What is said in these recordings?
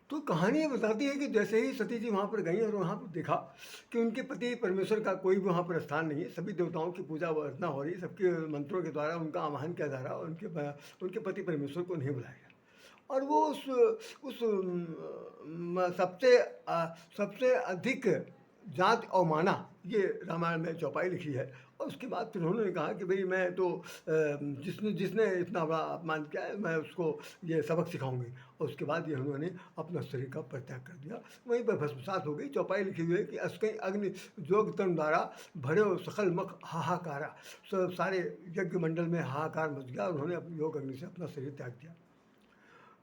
तो कहानी ये बताती है कि जैसे ही सती जी वहाँ पर गईं और वहाँ पर देखा कि उनके पति परमेश्वर का कोई भी वहाँ पर स्थान नहीं है, सभी देवताओं की पूजा अर्चना हो रही है, सबके मंत्रों के द्वारा उनका आह्वान किया जा रहा है और उनके पति परमेश्वर को नहीं बुलाया गया। और वो उस सबसे अधिक जात और माना, ये रामायण में चौपाई लिखी है। और उसके बाद फिर उन्होंने कहा कि भाई मैं तो जिसने जिसने इतना बड़ा अपमान किया है मैं उसको ये सबक सिखाऊंगी। और उसके बाद ये उन्होंने अपना शरीर का परित्याग कर दिया, वहीं पर भस्मसात हो गई। चौपाई लिखी हुई है कि अस्कई अग्नि जोग तन द्वारा भरे सकल मख हाहाकारा, सारे यज्ञ मंडल में हाहाकार मच गया और उन्होंने अपनी योग अग्नि से अपना शरीर त्याग दिया।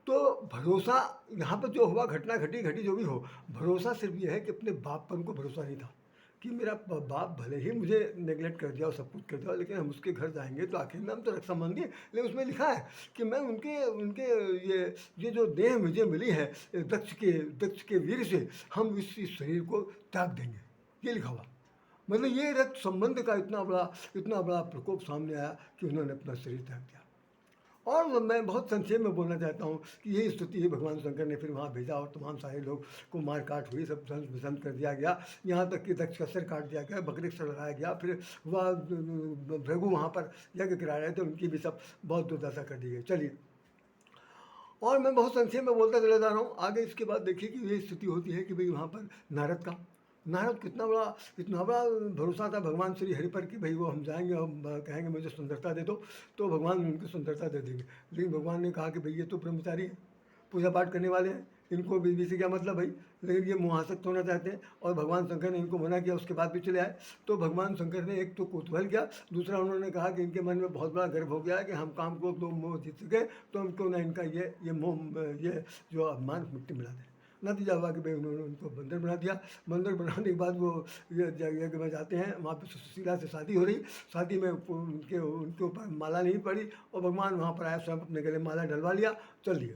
तो भरोसा यहाँ पर जो हुआ, घटना घटी घटी जो भी हो, भरोसा सिर्फ ये है कि अपने बाप पर उनको भरोसा नहीं था कि मेरा बाप भले ही मुझे नेगलेक्ट कर दिया और सब कुछ कर दिया, लेकिन हम उसके घर जाएंगे तो आखिर में हम तो रक्षा संबंधी हैं। लेकिन उसमें लिखा है कि मैं उनके उनके ये जो देह मुझे मिली है दक्ष के वीर से, हम इस शरीर को त्याग देंगे, ये लिखा हुआ। मतलब ये रक्त संबंध का इतना बड़ा प्रकोप सामने आया कि उन्होंने अपना शरीर त्याग दिया। और मैं बहुत संक्षेप में बोलना चाहता हूँ कि यही स्थिति है, भगवान शंकर ने फिर वहाँ भेजा और तमाम सारे लोग को मार काट हुई, सब ध्वंस भस्म कर दिया गया। यहाँ तक कि दक्ष का सिर काट दिया गया, बकरे का सिर लगाया गया। फिर वह भृगु वहाँ पर यज्ञ करा रहे थे, उनकी भी सब बहुत दुर्दशा कर दी गई। चलिए, और मैं बहुत संक्षेप में बोलता चला जा रहा हूँ आगे। इसके बाद देखिए कि ये स्थिति होती है कि भाई वहाँ पर नारद इतना बड़ा भरोसा था भगवान श्री हरि पर कि भाई वो हम जाएंगे, हम कहेंगे मुझे सुंदरता दे दो तो भगवान उनको सुंदरता दे देंगे। लेकिन भगवान ने कहा कि भाई ये तो ब्रह्मचारी है, पूजा पाठ करने वाले हैं, इनको बीवी से क्या मतलब भाई। लेकिन ये मुहासक्त होना चाहते हैं और भगवान शंकर ने इनको मना किया, उसके बाद भी चले आए। तो भगवान शंकर ने एक तो कौतूहल किया, दूसरा उन्होंने कहा कि इनके मन में बहुत बड़ा गर्व हो गया है कि हम काम को तो मोह जीत सके, तो हम क्यों ना इनका ये मोह, ये जो अपमान मिट्टी मिला दें। नतीजा हुआ कि भाई उन्होंने उनको बंदर बना दिया। बंदर बनाने के बाद वो ये यज्ञ में जाते हैं, वहाँ पर सुशीला से शादी हो रही। शादी में उनके उनके ऊपर माला नहीं पड़ी और भगवान वहाँ पर आया, स्वयं अपने गले माला डलवा लिया, चल दिया।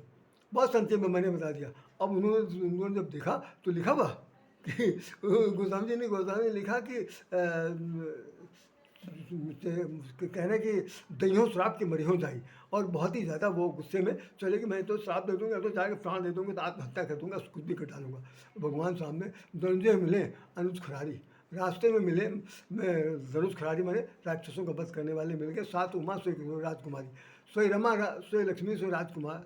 बहुत संक्षेप में मैंने बता दिया। अब उन्होंने जब देखा तो लिखा हुआ कि गोस्वामी ने लिखा कि कहने कि दहियों श्राप की मरियों जाई। और बहुत ही ज़्यादा वो गुस्से में चले कि मैं तो श्राप दे दूंगा, तो जाके प्राण दे दूंगा, तो आत्महत्या कर दूंगा, खुद भी कटा लूँगा। भगवान सामने धनंजय मिले, अनुज खरारी रास्ते में मिले। मैं धनुष खरारी माने राक्षसों का वध करने वाले मिल गए। 7 उमा सोई राजकुमारी, सोई रमा सोई लक्ष्मी सोई राजकुमार,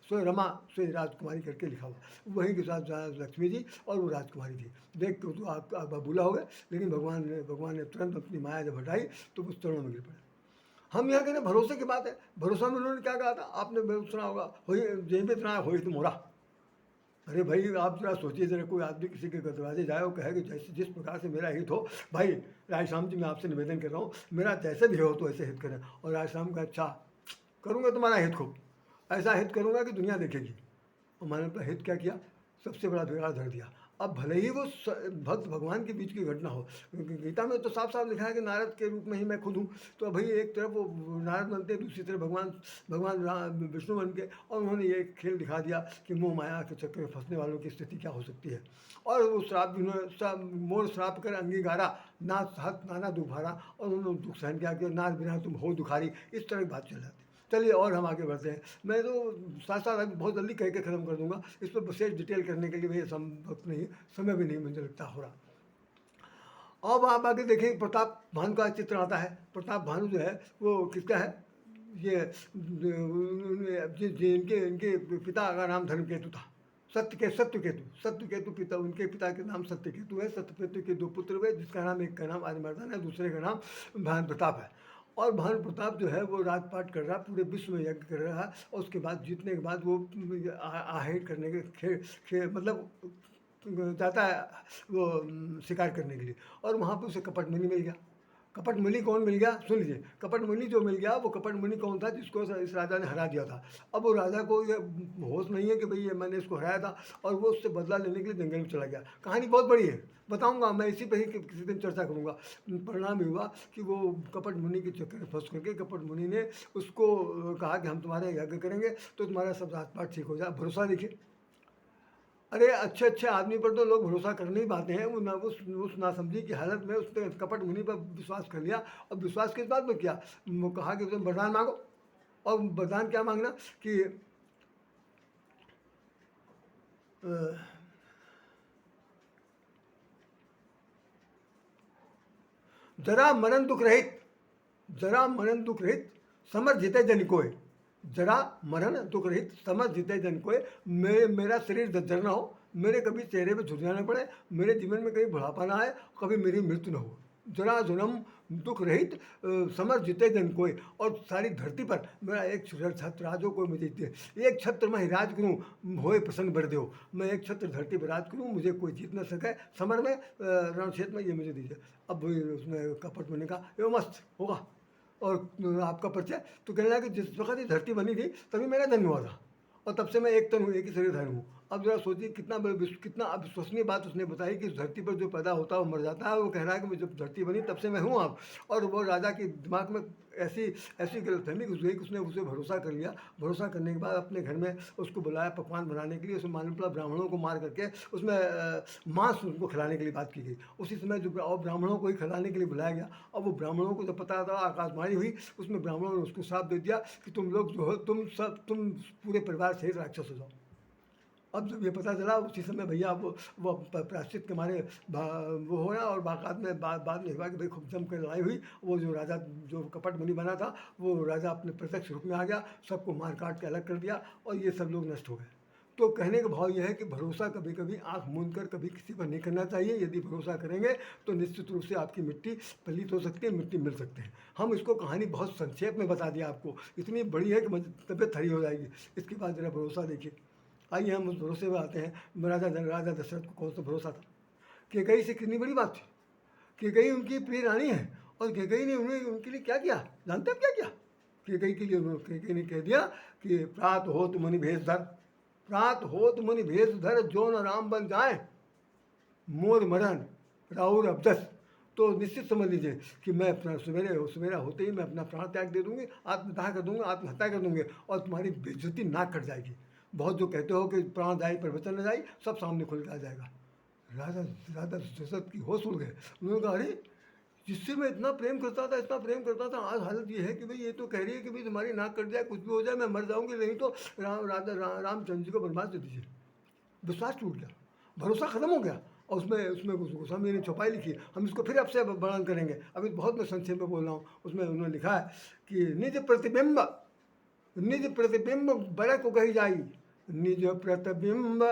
सोई रमा सोई राजकुमारी करके लिखा हुआ। वहीं के साथ लक्ष्मी जी और वो राजकुमारी थी। देख के तो आप बबूला हो गए, लेकिन भगवान ने तुरंत अपनी माया जब हटाई तो उस चरणों में गिर पड़े। हम यहाँ कहते भरोसे की बात है। भरोसा में उन्होंने क्या कहा था, आपने सुना होगा, हो जेब में इतना हो तो मोरा। अरे भाई आप जरा सोचिए, जरा कोई आदमी किसी के दरवाजे जाए और कहे कि जैसे जिस प्रकार से मेरा हित हो, भाई राय श्याम जी मैं आपसे निवेदन कर रहा हूँ, मेरा जैसे भी हो तो ऐसे हित करें। और राय श्याम का अच्छा करूँगा तुम्हारा हित खूब, ऐसा हित करूँगा कि दुनिया देखेगी। और मैंने अपना हित क्या किया, सबसे बड़ा बिगाड़ धर दिया। अब भले ही वो भक्त भगवान के बीच की घटना हो, क्योंकि गीता में तो साफ साफ लिखा है कि नारद के रूप में ही मैं खुद हूँ। तो भाई एक तरफ वो नारद बनते, दूसरी तरफ भगवान विष्णु बन के, और उन्होंने ये खेल दिखा दिया कि मोह माया के चक्कर में फंसने वालों की स्थिति क्या हो सकती है। और वो श्राप भी उन्होंने मोर श्राप कर अंगीकारा, ना हाथ नाना दुखारा, और उन्होंने दुख सहन किया कि नार बिना तुम हो दुखारी। इस तरह की बात चल जाती है। चलिए और हम आगे बढ़ते हैं। मैं तो साथ साथ अभी बहुत जल्दी कह के ख़त्म कर दूंगा, इस पर विशेष डिटेल करने के लिए भैया वक्त नहीं, समय भी नहीं मुझे लगता हो रहा। अब आप आगे देखें, प्रताप भानु का चित्र आता है। प्रताप भानु जो है वो किसका है, ये इनके इनके पिता का नाम धर्मकेतु था। सत्यकेतु पिता, उनके पिता के नाम सत्यकेतु है। सत्यकेतु के 2 पुत्र हुए, जिसका नाम, एक का नाम आर्यवर्धन है, दूसरे का नाम भानु प्रताप है। और भानु प्रताप जो है वो राजपाट कर रहा, पूरे विश्व में यज्ञ कर रहा है। और उसके बाद जीतने के बाद वो आहेट करने के मतलब जाता है वो शिकार करने के लिए। और वहाँ पर उसे कपट मुनि मिल गया। कपट मुनि कौन मिल गया, सुन लीजिए। कपट मुनि जो मिल गया, वो कपट मुनि कौन था, जिसको इस राजा ने हरा दिया था। अब वो राजा को ये होश नहीं है कि भाई ये मैंने इसको हराया था, और वो उससे बदला लेने के लिए जंगल में चला गया। कहानी बहुत बड़ी है, बताऊंगा मैं, इसी पर ही किसी दिन चर्चा करूंगा। परिणाम हुआ कि वो कपट मुनि के चक्कर में फंस करके कपट मुनि ने उसको कहा कि हम तुम्हारे यज्ञ करेंगे तो तुम्हारा सब जात पात ठीक हो जाए। भरोसा देखिए, अरे अच्छे अच्छे आदमी पर तो लोग भरोसा कर नहीं पाते हैं। वो ना उस नासमझी की हालत में उसने कपट मुनि पर विश्वास कर लिया। और विश्वास किस बात में किया, वो कहा कि तुम वरदान मांगो। और वरदान क्या मांगना कि अ, जरा मरण दुख रहित, जरा मरण दुख रहित समर जीते जन कोय, जरा मरण दुख रहित समर जीते जन कोय। मेरा शरीर जर्जर ना हो, मेरे कभी चेहरे पे झुर्रियाँ ना पड़े, मेरे जीवन में कभी बुढ़ापा ना आए, कभी मेरी मृत्यु ना हो। जरा जन्म दुख रहित समर जीते जन कोय। और सारी धरती पर मेरा एक छत्र राजो कोई मुझे जीते, एक छत्र मैं राज करूँ होए प्रसन्न बर देव। मैं एक छत्र धरती पर राज करूँ, मुझे कोई जीत न सके समर में, रण क्षेत्र में, ये मुझे दीजिए। अब उसमें कपट मैंने कहा ये मस्त होगा। और आपका परिचय तो कहने लगा कि जिस वक्त ये धरती बनी थी तभी मेरा जन्म हुआ था, और तब से मैं एक तन हूँ, एक ही शरीर धारी हूँ। अब जरा सोचिए कितना अविश्वसनीय बात उसने बताई कि इस धरती पर जो पैदा होता है वो मर जाता है। वो कह रहा है कि जब धरती बनी तब से मैं हूँ अब। और वो राजा के दिमाग में ऐसी ऐसी गलतफहमी घुस गई कि उसने उसे भरोसा कर लिया। भरोसा करने के बाद अपने घर में उसको बुलाया पकवान बनाने के लिए। उसमें मालूम पड़ा ब्राह्मणों को मार करके उसमें मांस उनको खिलाने के लिए बात की गई। उसी समय जो और ब्राह्मणों को ही खिलाने के लिए बुलाया गया। अब वो ब्राह्मणों को जब पता था, आकाशवाणी हुई, उसमें ब्राह्मणों ने उसको श्राप दे दिया कि तुम लोग जो हो, तुम पूरे परिवार सहित राक्षस हो जाओ। अब जब ये पता चला उसी समय भैया वो प्रायश्चित के मारे वो हो रहा। और बाद में हुआ कि भाई खूब जम कर लड़ाई हुई। वो जो राजा जो कपट मुनि बना था वो राजा अपने प्रत्यक्ष रूप में आ गया, सबको मार काट के अलग कर दिया और ये सब लोग नष्ट हो गए। तो कहने का भाव यह है कि भरोसा कभी कभी आंख मूंद कर कभी किसी पर नहीं करना चाहिए। यदि भरोसा करेंगे तो निश्चित रूप से आपकी मिट्टी पलीत हो सकती है, मिट्टी मिल सकते हैं। हम इसको कहानी बहुत संक्षेप में बता दिया आपको, इतनी बड़ी है कि तबीयत हरी हो जाएगी। इसके बाद जरा भरोसा देखिए। आइए हम उस भरोसे में आते हैं। राजा दशरथ को कौन सा भरोसा था? केकई से कितनी बड़ी बात थी। केकई उनकी प्रिय रानी है, और केकई ने उन्हें उनके लिए क्या किया जानते हैं? क्या किया केकई के लिए? केकई ने कह दिया कि प्रात हो तुम मुनि भेष धर, प्रात हो तुम मुनि भेष धर, जो न राम बन जाए मोर मरण राउर अबदस। तो निश्चित समझ लीजिए कि मैं अपना सवेरा होते ही मैं अपना प्राण त्याग दे दूंगी, आत्मदाह कर दूंगा, आत्महत्या कर दूंगे, और तुम्हारी बेइज्जती नाक कट जाएगी। बहुत जो कहते हो कि प्राण जाई पर वचन न जाई, सब सामने खुल के आ जाएगा। राजा राजा दशरथ की होश उड़ गए। उन्होंने कहा अरे, जिससे मैं इतना प्रेम करता था, इतना प्रेम करता था, आज हालत ये है कि भाई ये तो कह रही है कि भाई तुम्हारी नाक कट जाए, कुछ भी हो जाए, मैं मर जाऊंगी, नहीं तो रामचंद्र जी को वनवास दे दीजिए। विश्वास टूट गया, भरोसा खत्म हो गया। और उसमें उसमें गोस्वामी ने चौपाई लिखी, हम इसको फिर आपसे वर्णन करेंगे, अभी बहुत मैं संक्षेप में बोल रहा हूँ। उसमें उन्होंने लिखा है कि निज प्रतिबिंब बरक कही जाई, निज प्रतिबिंब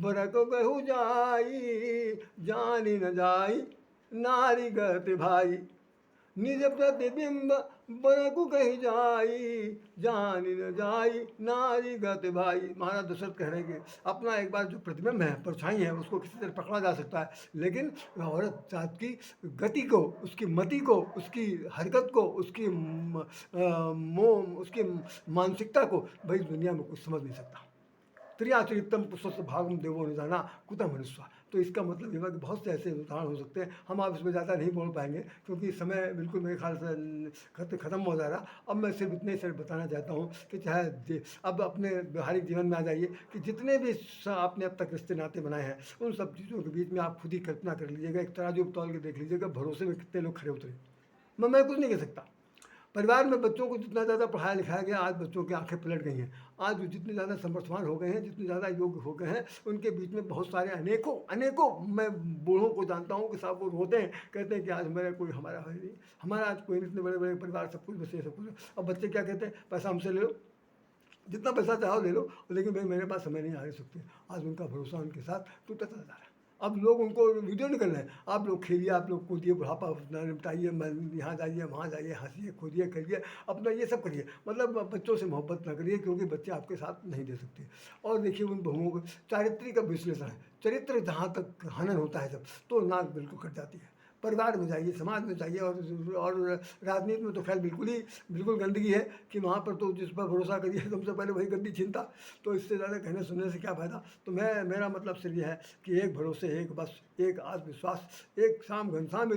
बरक कहु जाई, जानी न जाई नारी गति भाई। निज प्रतिबिंब बरकु कही जाई, जानी न जाई नारी गति भाई। महाराज दशरथ कह रहे हैं कि अपना एक बार जो प्रतिबिंब है, परछाई है, उसको किसी तरह पकड़ा जा सकता है, लेकिन औरत जात की गति को, उसकी मति को, उसकी हरकत को, उसकी उसकी मानसिकता को भाई दुनिया में कुछ समझ नहीं सकता। त्रियाचरितम पुष्प भागम देवो न जाना कुतः मनुष्य। तो इसका मतलब ये है कि बहुत से ऐसे उदाहरण हो सकते हैं। हम आप इसमें ज़्यादा नहीं बोल पाएंगे क्योंकि समय बिल्कुल मेरे ख्याल से ख़त्म हो जा रहा। अब मैं सिर्फ इतने सिर्फ बताना चाहता हूँ कि चाहे अब अपने व्यवहारिक जीवन में आ जाइए कि जितने भी आपने अब तक रिश्ते नाते बनाए हैं, उन सब चीज़ों के बीच में आप खुद ही कल्पना कर लीजिएगा, एक तराजू तौल के देख लीजिएगा, भरोसे में कितने लोग खड़े उतरे। मैं कुछ नहीं कह सकता। परिवार में बच्चों को जितना ज़्यादा पढ़ाया लिखाया गया, आज बच्चों की आंखें पलट गई हैं। आज जितने ज़्यादा समर्थवान हो गए हैं, जितने ज़्यादा योग्य हो गए हैं, उनके बीच में बहुत सारे अनेकों मैं बूढ़ों को जानता हूँ कि साहब वो रोते हैं, कहते हैं कि आज हमारा है नहीं, हमारा आज कोई नहीं, इतने बड़े बड़े परिवार, सब कुछ बचे, सब कुछ। अब बच्चे क्या कहते हैं? पैसा हमसे ले लो, जितना पैसा चाहो ले लो, लेकिन भाई मेरे पास समय नहीं आ सकते। आज उनका भरोसा उनके साथ टूटता जा रहा है। अब लोग उनको वीडियो निकल रहे हैं, आप लोग खेलिए, आप लोग कूदिए, बुढ़ापा अपना निपटाइए, यहाँ जाइए, वहाँ जाइए, हंसिए, कूदिए, करिए, अपना ये सब करिए। मतलब बच्चों से मोहब्बत ना करिए क्योंकि बच्चे आपके साथ नहीं दे सकते। और देखिए उन बहुओं को चारित्रिक का विश्लेषण है, चरित्र जहाँ तक हनन होता है जब, तो नाक बिल्कुल कट जाती है। परिवार में जाइए, समाज में जाइए, और राजनीति में तो खैर बिल्कुल गंदगी है कि वहाँ पर तो जिस पर भरोसा करिए सबसे पहले वही गंदी चिंता। तो इससे ज़्यादा कहने सुनने से क्या फ़ायदा। तो मेरा मतलब सिर्फ ये है कि एक भरोसे, एक बस, एक आत्मविश्वास, एक शाम घनश्याम